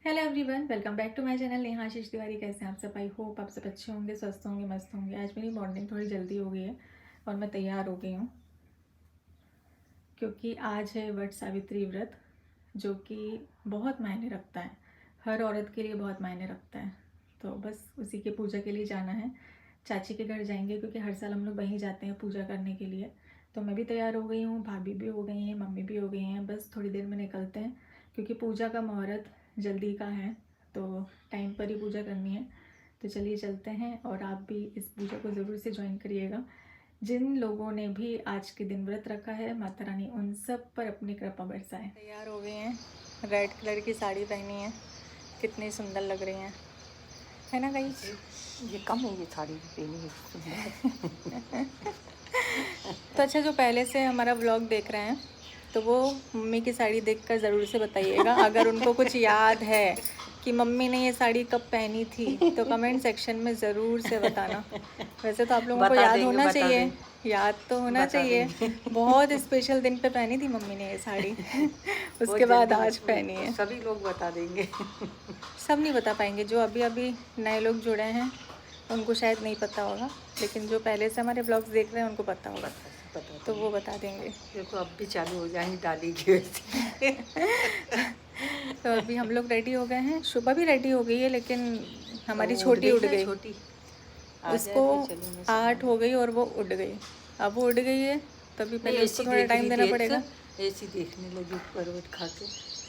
Hello everyone, welcome back to my channel Neha Ashish Tiwari. कैसे हैं आप सब? आई होप आप सब अच्छे होंगे, स्वस्थ होंगे, मस्त होंगे। आज मेरी मॉर्निंग थोड़ी जल्दी हो गई है और मैं तैयार हो गई हूँ क्योंकि आज है वट सावित्री व्रत, जो कि बहुत मायने रखता है। हर औरत के लिए बहुत मायने रखता है। तो बस उसी के पूजा के लिए जाना है। चाची के घर जाएंगे क्योंकि हर साल हम लोग वहीं जाते हैं पूजा करने के लिए। तो मैं भी तैयार हो गई हूँ, भाभी भी हो गई हैं, मम्मी भी हो गई हैं। बस थोड़ी देर में निकलते हैं क्योंकि पूजा का मुहूर्त जल्दी का है, तो टाइम पर ही पूजा करनी है। तो चलिए चलते हैं, और आप भी इस पूजा को ज़रूर से ज्वाइन करिएगा। जिन लोगों ने भी आज के दिन व्रत रखा है, माता रानी उन सब पर अपनी कृपा बरसाए। तैयार हो गए हैं, रेड कलर की साड़ी पहनी है, कितनी सुंदर लग रही हैं, है ना गाइस? ये कम है, ये साड़ी पहनी है। तो अच्छा, जो पहले से हमारा व्लॉग देख रहे हैं तो वो मम्मी की साड़ी देखकर ज़रूर से बताइएगा। अगर उनको कुछ याद है कि मम्मी ने ये साड़ी कब पहनी थी तो कमेंट सेक्शन में ज़रूर से बताना। वैसे तो आप लोगों को याद होना चाहिए, याद तो होना चाहिए। बहुत स्पेशल दिन पे पहनी थी मम्मी ने ये साड़ी। उसके बाद आज पहनी है। सभी लोग बता देंगे। सब नहीं बता पाएंगे, जो अभी अभी नए लोग जुड़े हैं उनको शायद नहीं पता होगा, लेकिन जो पहले से हमारे ब्लॉग्स देख रहे हैं उनको पता होगा, तो वो बता देंगे। देखो अब भी चालू हो जाएंगी डाली की वैसे। तो अभी हम लोग रेडी हो गए हैं, शुभा भी रेडी हो गई है, लेकिन हमारी छोटी उड़ गई। छोटी उसको 8 हो गई और वो उड़ गई। अब वो उड़ गई है तभी पहले उसको थोड़ा टाइम देना पड़ेगा। ऐसी देखने लगी परवट खा के।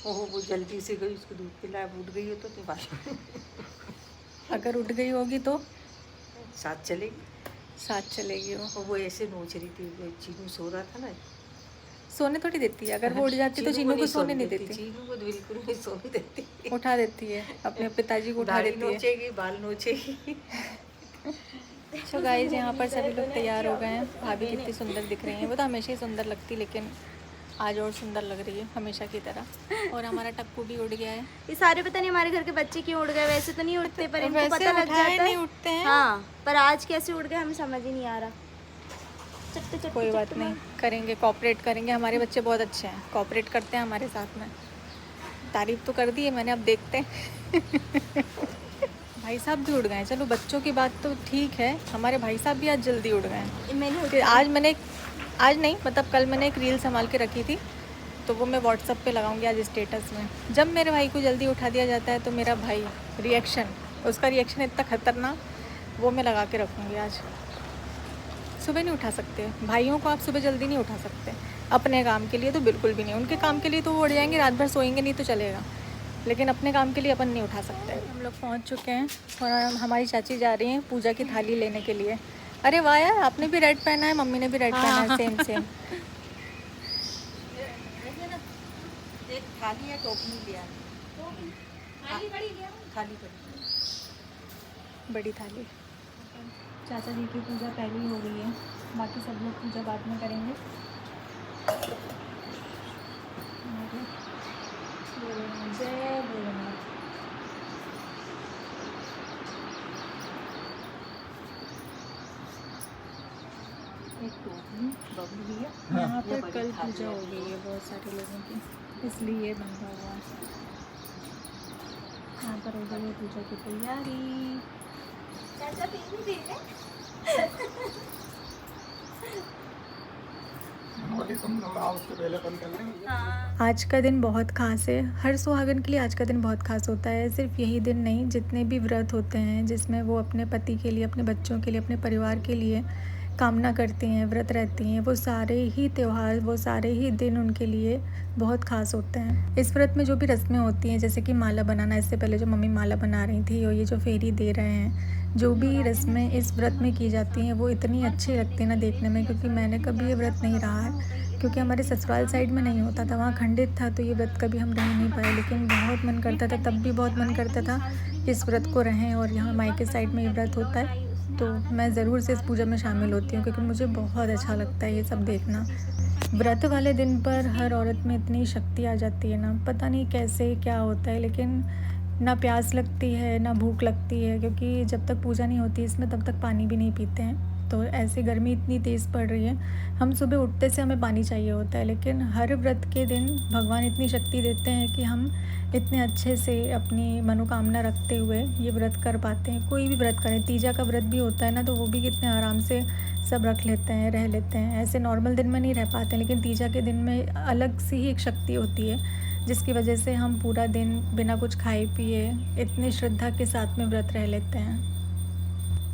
ओहो, वो जल्दी से गई, उसको दूध पिलाया, उड़ गई हो तो नहीं मालूम। अगर उड़ गई होगी तो साथ चलेगी, साथ चलेगी वो ऐसे नोच रही थी। चीनू सो रहा था ना, सोने थोड़ी देती है। अगर वो उड़ जाती तो चीनू को सोने नहीं देती। चीनू को बिल्कुल नहीं सोने देती, उठा देती है, अपने पिताजी को उठा देती है। नोचेगी, बाल नोचेगी। तो गाइस, यहाँ पर सभी लोग तैयार हो गए हैं। भाभी कितनी सुंदर दिख रही हैं। वो तो हमेशा ही सुंदर लगती, लेकिन आज और सुंदर लग रही है हमेशा की तरह। और हमारा टप्पू भी उड़ गया है। ये सारे पता नहीं हमारे घर के बच्चे क्यों उड़ गए। वैसे तो नहीं उड़ते, पर इनको पता लग जाता है। नहीं उठते हैं। हाँ, पर आज कैसे उड़ गए हमें समझ ही नहीं आ रहा। चट्टे चट्टे कोई बात नहीं, करेंगे, कोऑपरेट करेंगे। हमारे बच्चे बहुत अच्छे हैं, कोऑपरेट करते हैं हमारे साथ में। तारीफ तो कर दी है मैंने, अब देखते हैं। भाई साहब भी उड़ गए। चलो बच्चों की बात तो ठीक है, हमारे भाई साहब भी आज जल्दी उड़ गए। आज नहीं, मतलब कल मैंने एक रील संभाल के रखी थी, तो वो मैं व्हाट्सअप पे लगाऊंगी आज स्टेटस में। जब मेरे भाई को जल्दी उठा दिया जाता है तो मेरा भाई उसका रिएक्शन इतना खतरनाक, वो मैं लगा के रखूँगी आज। सुबह नहीं उठा सकते भाइयों को, आप सुबह जल्दी नहीं उठा सकते। अपने काम के लिए तो बिल्कुल भी नहीं, उनके काम के लिए तो वो उड़ जाएंगे, रात भर सोएंगे नहीं तो चलेगा, लेकिन अपने काम के लिए अपन नहीं उठा सकते। हम लोग पहुंच चुके हैं और हमारी चाची जा रही हैं पूजा की थाली लेने के लिए। अरे वाह यार, आपने भी रेड पहना है, मम्मी ने भी रेड पहना है, सेम सेम। एक थाली या टोकनी लिया, थाली बड़ी थाली। चाचा जी की पूजा पहले ही हो गई है, बाकी सब लोग पूजा बाद में करेंगे। जय भोलेनाथ। यहाँ पर कल पूजा हो गई है बहुत सारे लोगों की, इसलिए ये बंधा हुआ है। यहाँ पर हो गई है पूजा की तैयारी। आज का दिन बहुत ख़ास है। हर सुहागन के लिए आज का दिन बहुत ख़ास होता है। सिर्फ यही दिन नहीं, जितने भी व्रत होते हैं जिसमें वो अपने पति के लिए, अपने बच्चों के लिए, अपने परिवार के लिए कामना करती हैं, व्रत रहती हैं, वो सारे ही त्यौहार, वो सारे ही दिन उनके लिए बहुत ख़ास होते हैं। इस व्रत में जो भी रस्में होती हैं, जैसे कि माला बनाना, इससे पहले जो मम्मी माला बना रही थी, और ये जो फेरी दे रहे हैं, जो भी रस्में इस व्रत में की जाती हैं वो इतनी अच्छी लगती है ना देखने में। क्योंकि मैंने कभी ये व्रत नहीं रहा है, क्योंकि हमारे ससुराल साइड में नहीं होता था, वहाँ खंडित था, तो ये व्रत कभी हम रह नहीं पाए। लेकिन बहुत मन करता था, तब भी बहुत मन करता था इस व्रत को रहें, और यहाँ मायके साइड में ये व्रत होता है तो मैं ज़रूर से इस पूजा में शामिल होती हूँ, क्योंकि मुझे बहुत अच्छा लगता है ये सब देखना। व्रत वाले दिन पर हर औरत में इतनी शक्ति आ जाती है ना, पता नहीं कैसे क्या होता है, लेकिन ना प्यास लगती है ना भूख लगती है, क्योंकि जब तक पूजा नहीं होती इसमें तब तक पानी भी नहीं पीते हैं। तो ऐसे गर्मी इतनी तेज़ पड़ रही है, हम सुबह उठते से हमें पानी चाहिए होता है, लेकिन हर व्रत के दिन भगवान इतनी शक्ति देते हैं कि हम इतने अच्छे से अपनी मनोकामना रखते हुए ये व्रत कर पाते हैं। कोई भी व्रत करें, तीजा का व्रत भी होता है ना, तो वो भी कितने आराम से सब रख लेते हैं, रह लेते हैं। ऐसे नॉर्मल दिन में नहीं रह पाते, लेकिन तीजा के दिन में अलग सी ही एक शक्ति होती है, जिसकी वजह से हम पूरा दिन बिना कुछ खाए पिए इतनी श्रद्धा के साथ में व्रत रह लेते हैं।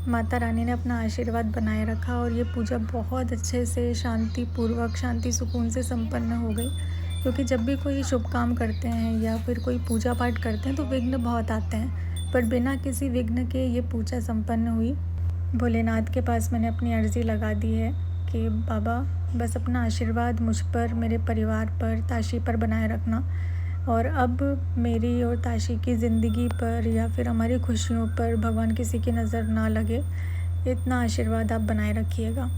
माता रानी ने अपना आशीर्वाद बनाए रखा और ये पूजा बहुत अच्छे से शांतिपूर्वक, शांति सुकून से संपन्न हो गई। क्योंकि जब भी कोई शुभ काम करते हैं या फिर कोई पूजा पाठ करते हैं तो विघ्न बहुत आते हैं, पर बिना किसी विघ्न के ये पूजा संपन्न हुई। भोलेनाथ के पास मैंने अपनी अर्ज़ी लगा दी है कि बाबा बस अपना आशीर्वाद मुझ पर, मेरे परिवार पर, ताशी पर बनाए रखना, और अब मेरी और ताशी की ज़िंदगी पर या फिर हमारी खुशियों पर भगवान किसी की नज़र ना लगे, इतना आशीर्वाद आप बनाए रखिएगा।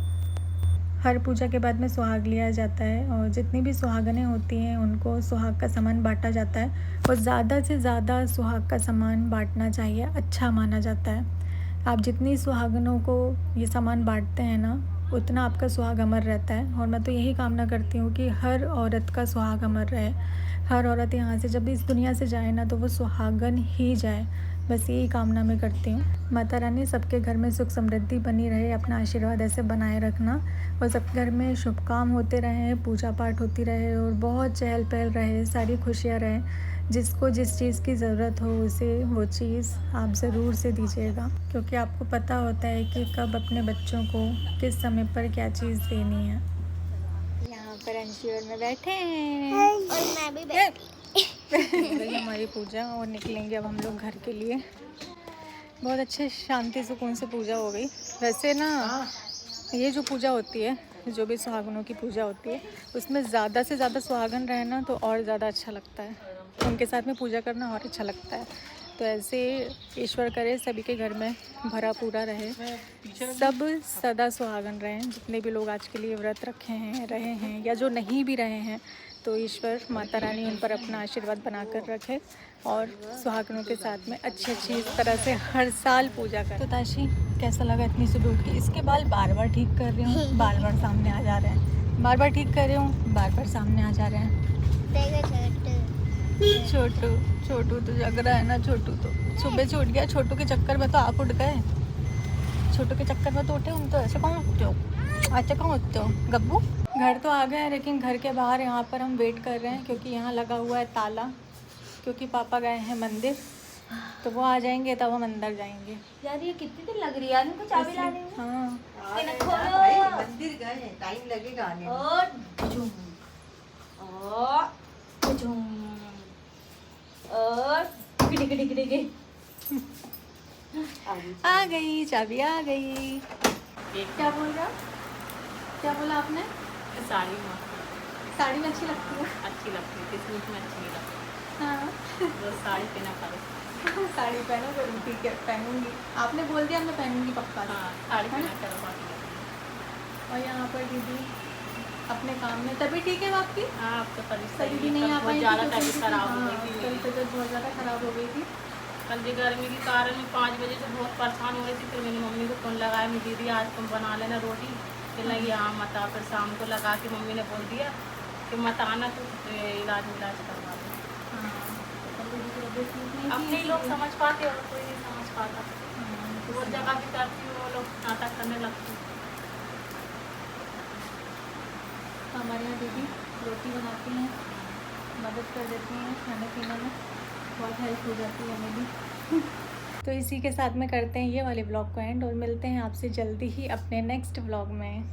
हर पूजा के बाद में सुहाग लिया जाता है और जितनी भी सुहागनें होती हैं उनको सुहाग का सामान बांटा जाता है, और ज़्यादा से ज़्यादा सुहाग का सामान बांटना चाहिए, अच्छा माना जाता है। आप जितनी सुहागनों को ये सामान बांटते हैं ना, उतना आपका सुहाग अमर रहता है। और मैं तो यही कामना करती हूँ कि हर औरत का सुहाग अमर रहे, हर औरत यहाँ से जब इस दुनिया से जाए ना तो वो सुहागन ही जाए, बस यही कामना मैं करती हूँ। माता रानी सबके घर में सुख समृद्धि बनी रहे, अपना आशीर्वाद ऐसे बनाए रखना, और सबके घर में शुभ काम होते रहें, पूजा पाठ होती रहे और बहुत चहल पहल रहे, सारी खुशियाँ रहें। जिसको जिस चीज़ की ज़रूरत हो उसे वो चीज़ आप ज़रूर से दीजिएगा, क्योंकि आपको पता होता है कि कब अपने बच्चों को किस समय पर क्या चीज़ देनी है। यहाँ पर अंशी और मैं बैठे हैं और मैं भी बैठी। हमारी पूजा और निकलेंगे अब हम लोग घर के लिए। बहुत अच्छे शांति सुकून से पूजा हो गई। वैसे ना ये जो पूजा होती है, जो भी सुहागनों की पूजा होती है, उसमें ज़्यादा से ज़्यादा सुहागन रहे ना तो और ज़्यादा अच्छा लगता है, उनके साथ में पूजा करना और अच्छा लगता है। तो ऐसे ईश्वर करे सभी के घर में भरा पूरा रहे, सब सदा सुहागन रहें। जितने भी लोग आज के लिए व्रत रखे हैं, रहे हैं, या जो नहीं भी रहे हैं, तो ईश्वर माता रानी उन पर अपना आशीर्वाद बनाकर रखे और सुहागनों के साथ में अच्छी अच्छी इस तरह से हर साल पूजा करें। तो ताशी कैसा लगा इतनी सुबह उठ के? इसके बाल बार बार ठीक कर रही हूँ, बार बार सामने आ जा रहे हैं, बार बार ठीक कर रही हूँ, बार बार सामने आ जा रहे हैं। छोटू छोटू तो जग रहा है ना, छोटू तो सुबह से उठ गया। छोटू के चक्कर में तो आप उठ गए, छोटू के चक्कर में तो उठे। हम तो ऐसे कहाँ उठते हो, अच्छा कहाँ उठते हो गब्बू? घर तो आ गए हैं, लेकिन घर के बाहर यहाँ पर हम वेट कर रहे हैं, क्योंकि यहाँ लगा हुआ है ताला, क्योंकि पापा गए हैं मंदिर, तो वो आ जाएंगे तब हम अंदर जाएंगे। यार ये कितनी देर लग रही है यार, इनको चाबी लाने में। हाँ मंदिर गए, टाइम लगेगा आने में। और गिड़ी गिड़ी गिड़ी गिड़ी। आ गई चाबी, आ गई। क्या बोल रहा, क्या बोला आपने? साड़ी में साड़ी में अच्छी लगती है? अच्छी लगती है, किस्मत में अच्छी नहीं लगती। हाँ वो साड़ी पहना करो। साड़ी पहनो, करूँ ठीक है, पहनूंगी। आपने बोल दिया, मैं पहनूंगी पक्का। हाँ साड़ी पहना करो बाकी। और यहाँ पर दीदी अपने काम में, तभी ठीक है आपकी? हाँ अब तो सही सही भी नहीं आ बहुत पाई थी, ज़्यादा क्योंकि तबीयत खराब हो हाँ, गई कल थी। तबीयत बहुत ज़्यादा ख़राब हो गई थी। कल जी गर्मी के कारण मैं 5 बजे से बहुत परेशान हो रही थी, फिर मैंने मम्मी को फ़ोन लगाया, मेरी दीदी आज तुम बना लेना रोटी। फिर लगी हाँ मत आ, फिर शाम को लगा के मम्मी ने बोल दिया कि मत आना, तो इलाज करवा दो। हाँ तो दीदी की तबीयत ठीक नहीं थी, अपने लोग समझ पाते और कोई नहीं समझ पाता। तो वो जगह भी करती हूँ, वो लोग नाटक करने लगते। हमारे यहाँ दीदी रोटी बनाती हैं, मदद कर देती हैं खाने पीने में, बहुत हेल्प हो जाती है हमें भी। तो इसी के साथ में करते हैं ये वाले व्लॉग को एंड, और मिलते हैं आपसे जल्दी ही अपने नेक्स्ट व्लॉग में।